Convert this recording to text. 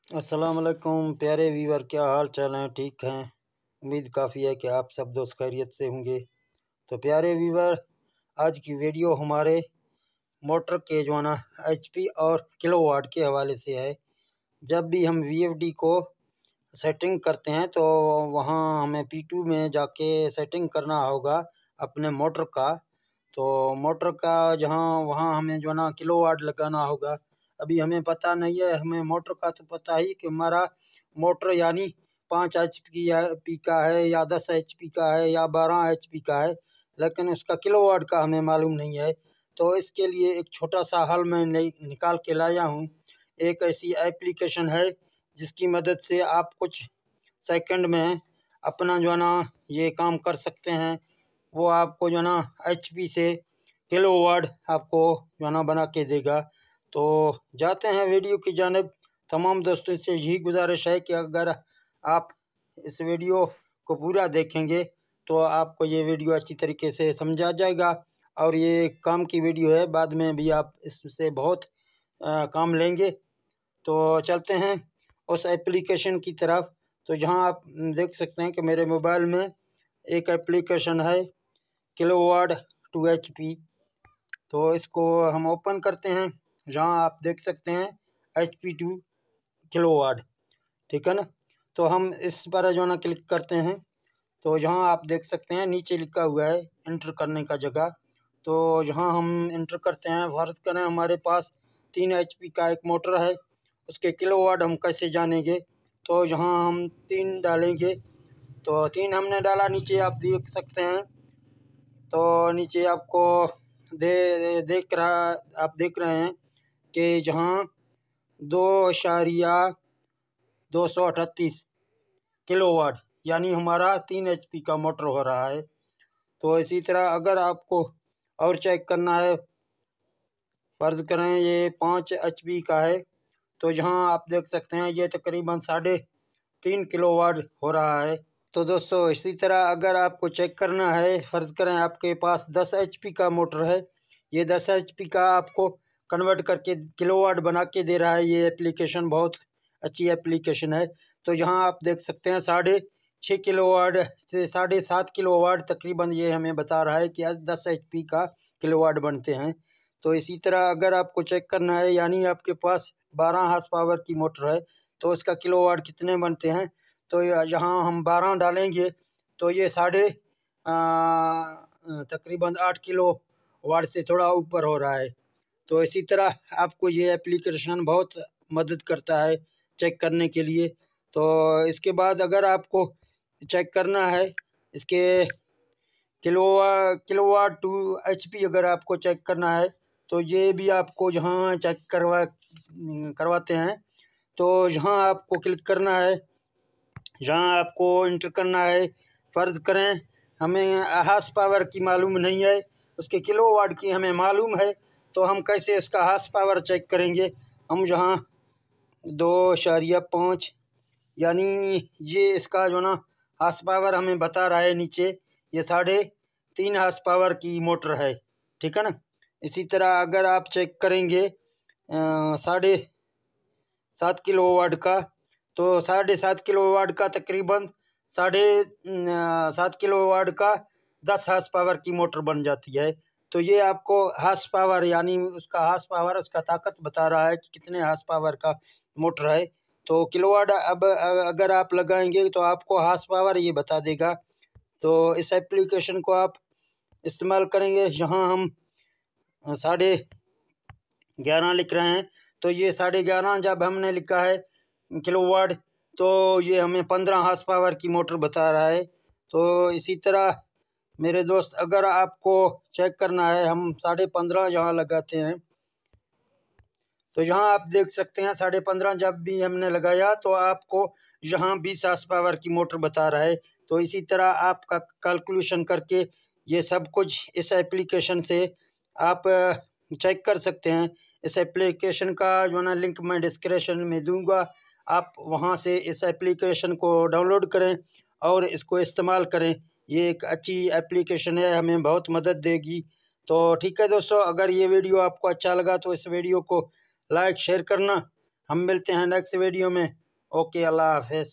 अस्सलाम वालेकुम प्यारे व्यूअर, क्या हाल चाल हैं? ठीक हैं? उम्मीद काफ़ी है कि आप सब दोस्त खैरियत से होंगे। तो प्यारे व्यूअर, आज की वीडियो हमारे मोटर के जो है ना HP और किलोवाट के हवाले से है। जब भी हम VFD को सेटिंग करते हैं तो वहाँ हमें P2 में जाके सेटिंग करना होगा अपने मोटर का। तो मोटर का जहाँ वहाँ हमें जो है ना किलोवाट लगाना होगा। अभी हमें पता नहीं है, हमें मोटर का तो पता ही कि हमारा मोटर यानी 5 HP का है या 10 HP का है या 12 HP का है, लेकिन उसका किलोवाट का हमें मालूम नहीं है। तो इसके लिए एक छोटा सा हल मैं निकाल के लाया हूँ। एक ऐसी एप्लीकेशन है जिसकी मदद से आप कुछ सेकंड में अपना जो है ना ये काम कर सकते हैं। वो आपको जो है ना HP से किलोवाट आपको जो है ना बना के देगा। तो जाते हैं वीडियो की जानिब। तमाम दोस्तों से यही गुजारिश है कि अगर आप इस वीडियो को पूरा देखेंगे तो आपको ये वीडियो अच्छी तरीके से समझा जाएगा और ये काम की वीडियो है, बाद में भी आप इससे बहुत काम लेंगे। तो चलते हैं उस एप्लीकेशन की तरफ। तो जहां आप देख सकते हैं कि मेरे मोबाइल में एक एप्लीकेशन है किलोवाट टू HP। तो इसको हम ओपन करते हैं। जहां आप देख सकते हैं HP टू किलोवाट, ठीक है ना। तो हम इस पर जो है ना क्लिक करते हैं। तो जहां आप देख सकते हैं नीचे लिखा हुआ है इंटर करने का जगह। तो जहां हम इंटर करते हैं, फर्ज करें हमारे पास 3 HP का एक मोटर है, उसके किलोवाट हम कैसे जानेंगे। तो जहां हम 3 डालेंगे, तो 3 हमने डाला, नीचे आप देख सकते हैं। तो नीचे आपको आप देख रहे हैं कि जहां 2.238 किलोवाट यानी हमारा 3 HP का मोटर हो रहा है। तो इसी तरह अगर आपको और चेक करना है, फ़र्ज़ करें ये 5 HP का है, तो जहां आप देख सकते हैं ये तकरीबन 3.5 किलोवाट हो रहा है। तो दोस्तों इसी तरह अगर आपको चेक करना है, फ़र्ज़ करें आपके पास 10 HP का मोटर है, ये 10 HP का आपको कन्वर्ट करके किलोवाट बना के दे रहा है। ये एप्लीकेशन बहुत अच्छी एप्लीकेशन है। तो यहाँ आप देख सकते हैं 6.5 किलोवाट से 7.5 किलोवाट तकरीबन ये हमें बता रहा है कि 10 HP का किलोवाट बनते हैं। तो इसी तरह अगर आपको चेक करना है, यानी आपके पास 12 हार्स पावर की मोटर है, तो उसका किलोवाट कितने बनते हैं। तो यहाँ हम 12 डालेंगे तो ये तकरीबन 8 किलोवाट से थोड़ा ऊपर हो रहा है। तो इसी तरह आपको ये एप्लीकेशन बहुत मदद करता है चेक करने के लिए। तो इसके बाद अगर आपको चेक करना है इसके किलोवाट टू HP, अगर आपको चेक करना है तो ये भी आपको जहाँ चेक करवाते हैं, तो यहाँ आपको क्लिक करना है, जहाँ आपको इंटर करना है। फ़र्ज़ करें हमें हार्स पावर की मालूम नहीं है, उसके किलोवाट की हमें मालूम है, तो हम कैसे उसका हार्स पावर चेक करेंगे। हम जहाँ 2.5 यानी ये इसका जो ना हार्स पावर हमें बता रहा है नीचे, ये 3.5 हार्स पावर की मोटर है, ठीक है ना। इसी तरह अगर आप चेक करेंगे 7.5 किलोवाट का, तो 7.5 किलोवाट का तकरीबन 7.5 किलोवाट का 10 हार्स पावर की मोटर बन जाती है। तो ये आपको हार्स पावर यानी उसका हार्स पावर, उसका ताकत बता रहा है कि कितने हार्स पावर का मोटर है। तो किलोवाट अब अगर आप लगाएंगे तो आपको हार्स पावर ये बता देगा। तो इस एप्लीकेशन को आप इस्तेमाल करेंगे। यहाँ हम 11.5 लिख रहे हैं, तो ये 11.5 जब हमने लिखा है किलोवाट, तो ये हमें 15 हार्स पावर की मोटर बता रहा है। तो इसी तरह मेरे दोस्त अगर आपको चेक करना है, हम 15.5 यहाँ लगाते हैं, तो यहाँ आप देख सकते हैं 15.5 जब भी हमने लगाया तो आपको यहाँ 20 हार्स पावर की मोटर बता रहा है। तो इसी तरह आपका कैलकुलेशन करके ये सब कुछ इस एप्लीकेशन से आप चेक कर सकते हैं। इस एप्लीकेशन का जो ना लिंक मैं डिस्क्रिप्शन में दूंगा, आप वहां से इस एप्लीकेशन को डाउनलोड करें और इसको इस्तेमाल करें। ये एक अच्छी एप्लीकेशन है, हमें बहुत मदद देगी। तो ठीक है दोस्तों, अगर ये वीडियो आपको अच्छा लगा तो इस वीडियो को लाइक शेयर करना, ہم ملتے ہیں نیکسٹ ویڈیو میں۔ اوکے، اللہ حافظ۔